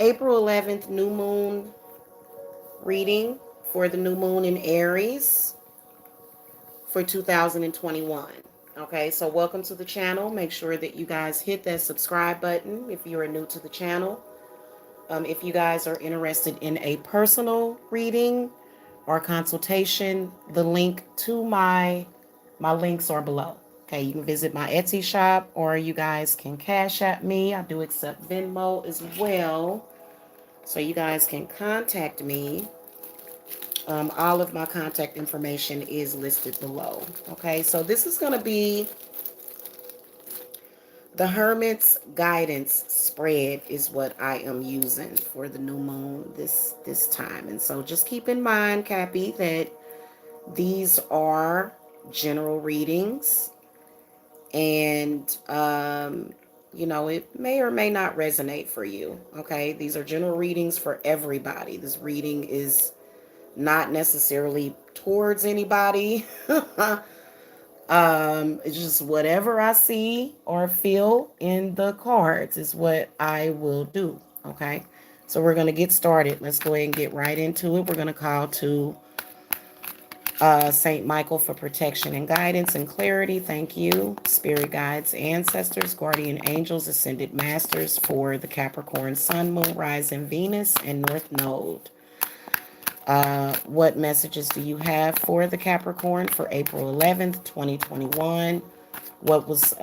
April 11th, new moon reading for the new moon in Aries for 2021. Okay, so welcome to the channel. Make sure that you guys hit that subscribe button if you are new to the channel. If you guys are interested in a personal reading or consultation, the link to my links are below. Okay, you can visit my Etsy shop, or you guys can cash at me. I do accept Venmo as well, so you guys can contact me. All of my contact information is listed below. Okay, so this is going to be the Hermit's guidance spread is what I am using for the new moon this time. And so just keep in mind, Cappy, that these are general readings, and it may or may not resonate for you. Okay, these are general readings for everybody. This reading is not necessarily towards anybody. It's just whatever I see or feel in the cards is what I will do. Okay, so we're going to get started. Let's go ahead and get right into it. We're going to call to Saint Michael for protection and guidance and clarity. Thank you. Spirit guides, ancestors, guardian angels, ascended masters for the Capricorn sun, moon, rising, Venus, and north node. What messages do you have for the Capricorn for April 11th, 2021? What was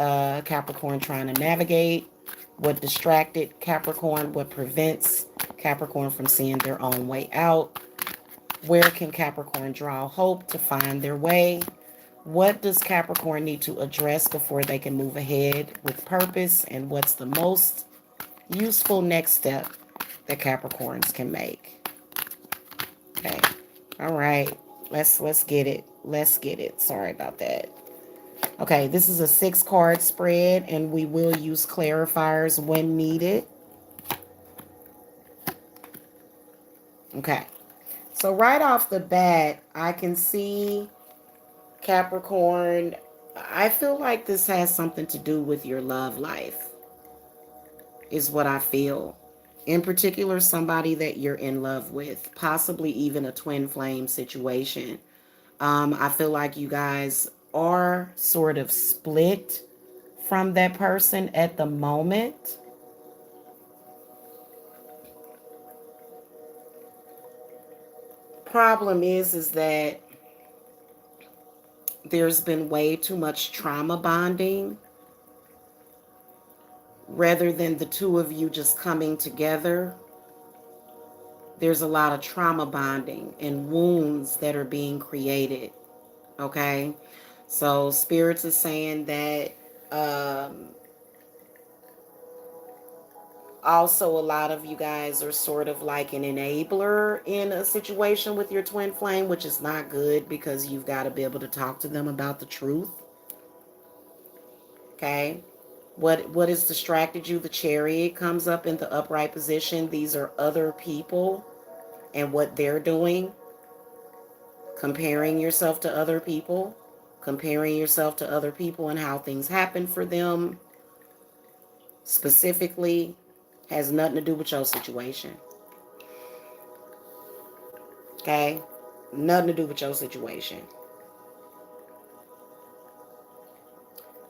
Capricorn trying to navigate? What distracted Capricorn? What prevents Capricorn from seeing their own way out? Where can Capricorn draw hope to find their way? What does Capricorn need to address before they can move ahead with purpose? And what's the most useful next step that Capricorns can make? Okay. All right. Let's get it. Let's get it. Sorry about that. Okay, this is a 6-card spread, and we will use clarifiers when needed. Okay. So right off the bat, I can see Capricorn. I feel like this has something to do with your love life, is what I feel. In particular, somebody that you're in love with, possibly even a twin flame situation. I feel like you guys are sort of split from that person at the moment. Problem is that there's been way too much trauma bonding rather than the two of you just coming together. There's a lot of trauma bonding and wounds that are being created. Okay, so spirits is saying that also a lot of you guys are sort of like an enabler in a situation with your twin flame, which is not good, because you've got to be able to talk to them about the truth. Okay, what has distracted you? The Chariot comes up in the upright position. These are other people and what they're doing. Comparing yourself to other people. Comparing yourself to other people and how things happen for them specifically has nothing to do with your situation. Okay? Nothing to do with your situation.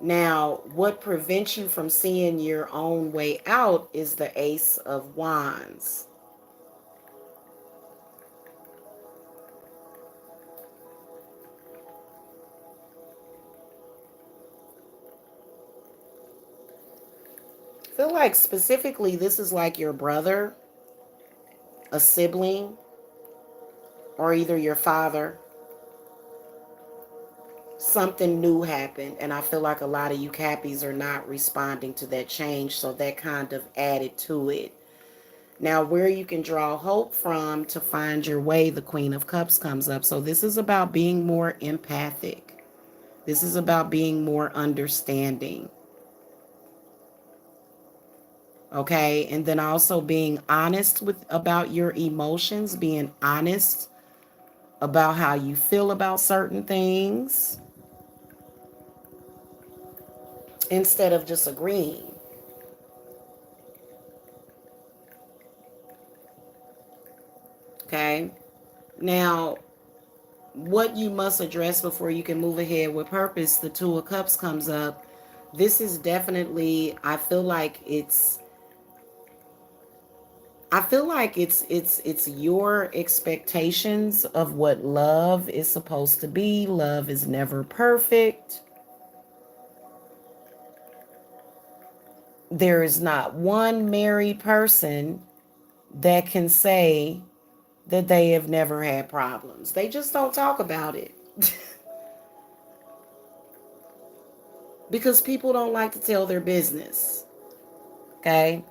Now, what prevents you from seeing your own way out is the Ace of Wands. I feel like specifically this is like your brother, a sibling, or either your father. Something new happened, and I feel like a lot of you Cappies are not responding to that change, so that kind of added to it. Now, where you can draw hope from to find your way, the Queen of Cups comes up. So this is about being more empathic. This is about being more understanding. Okay, and then also being honest about your emotions, being honest about how you feel about certain things instead of just agreeing. Okay. Now, what you must address before you can move ahead with purpose, the Two of Cups comes up. This is definitely, I feel like it's your expectations of what love is supposed to be. Love is never perfect. There is not one married person that can say that they have never had problems. They just don't talk about it. Because people don't like to tell their business. Okay?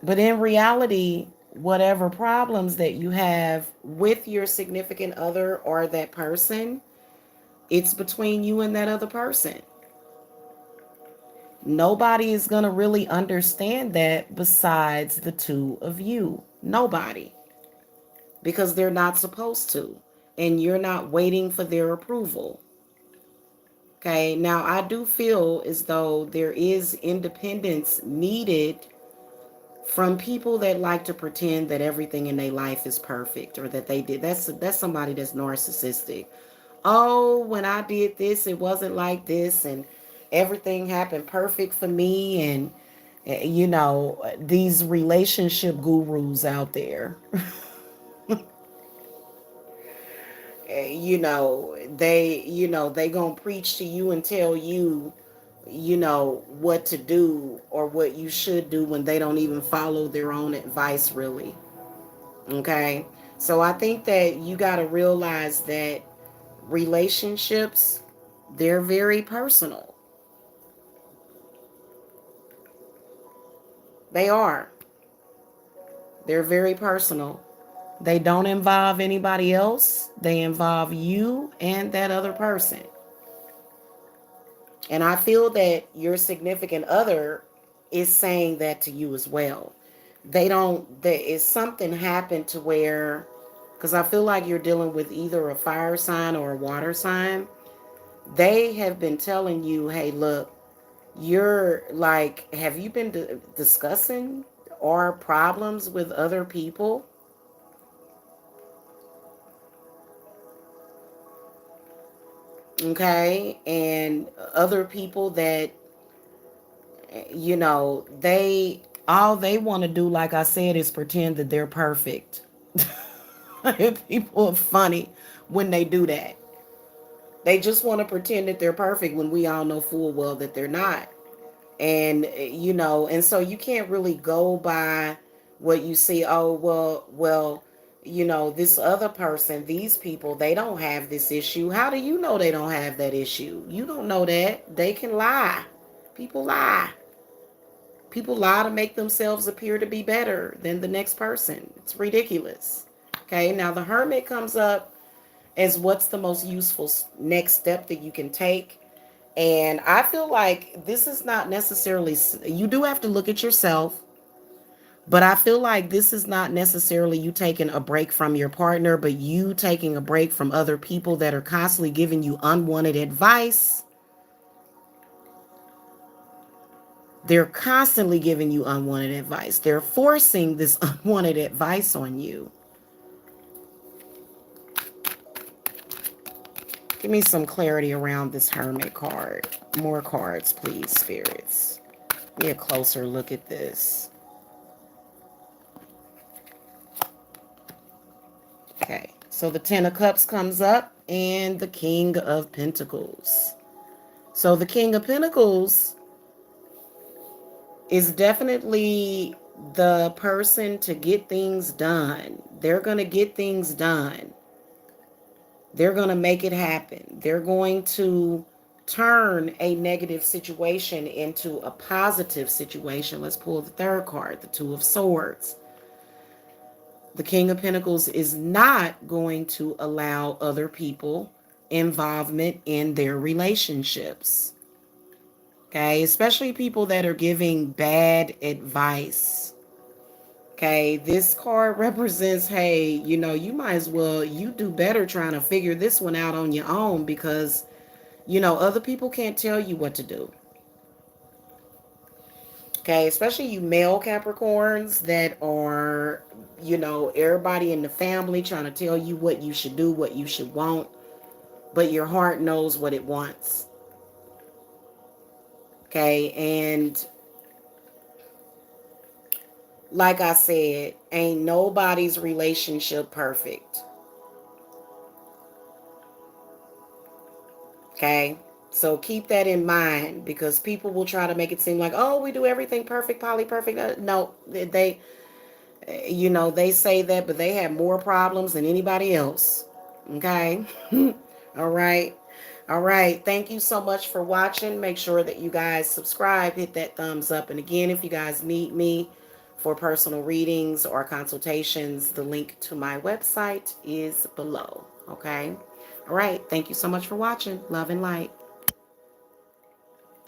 But in reality, whatever problems that you have with your significant other or that person, it's between you and that other person. Nobody is going to really understand that besides the two of you. Nobody. Because they're not supposed to. And you're not waiting for their approval. Okay, now I do feel as though there is independence needed from people that like to pretend that everything in their life is perfect or that they did. That's somebody that's narcissistic. Oh, when I did this, it wasn't like this, and everything happened perfect for me. And these relationship gurus out there. They gonna preach to you and tell you what to do or what you should do when they don't even follow their own advice, really. Okay, so I think that you got to realize that relationships, they're very personal. They are. They're very personal. They don't involve anybody else. They involve you and that other person. And I feel that your significant other is saying that to you as well. There is something happened to where, because I feel like you're dealing with either a fire sign or a water sign. They have been telling you, hey, look, you're like, have you been discussing our problems with other people? Okay. And other people that, all they want to do, like I said, is pretend that they're perfect. People are funny when they do that. They just want to pretend that they're perfect when we all know full well that they're not. And so you can't really go by what you see. Oh, well, this other person, these people, they don't have this issue. How do you know they don't have that issue? You don't know that. They can lie. People lie. People lie to make themselves appear to be better than the next person. It's ridiculous. Okay, now the Hermit comes up as what's the most useful next step that you can take. And I feel like this is not necessarily, you do have to look at yourself, but I feel like this is not necessarily you taking a break from your partner, but you taking a break from other people that are constantly giving you unwanted advice. They're constantly giving you unwanted advice. They're forcing this unwanted advice on you. Give me some clarity around this Hermit card. More cards, please, spirits. Give me a closer look at this. Okay, so the Ten of Cups comes up and the King of Pentacles. So the King of Pentacles is definitely the person to get things done. They're going to get things done. They're going to make it happen. They're going to turn a negative situation into a positive situation. Let's pull the third card, the Two of Swords. The King of Pentacles is not going to allow other people involvement in their relationships. Okay, especially people that are giving bad advice. Okay, this card represents, hey, you might as well, you do better trying to figure this one out on your own because, other people can't tell you what to do. Okay, especially you male Capricorns that are, everybody in the family trying to tell you what you should do, what you should want, but your heart knows what it wants. Okay, and like I said, ain't nobody's relationship perfect. Okay, so keep that in mind because people will try to make it seem like, oh, we do everything perfect, poly perfect. No, they say that, but they have more problems than anybody else. Okay. All right. All right. Thank you so much for watching. Make sure that you guys subscribe, hit that thumbs up. And again, if you guys need me for personal readings or consultations, the link to my website is below. Okay. All right. Thank you so much for watching. Love and light.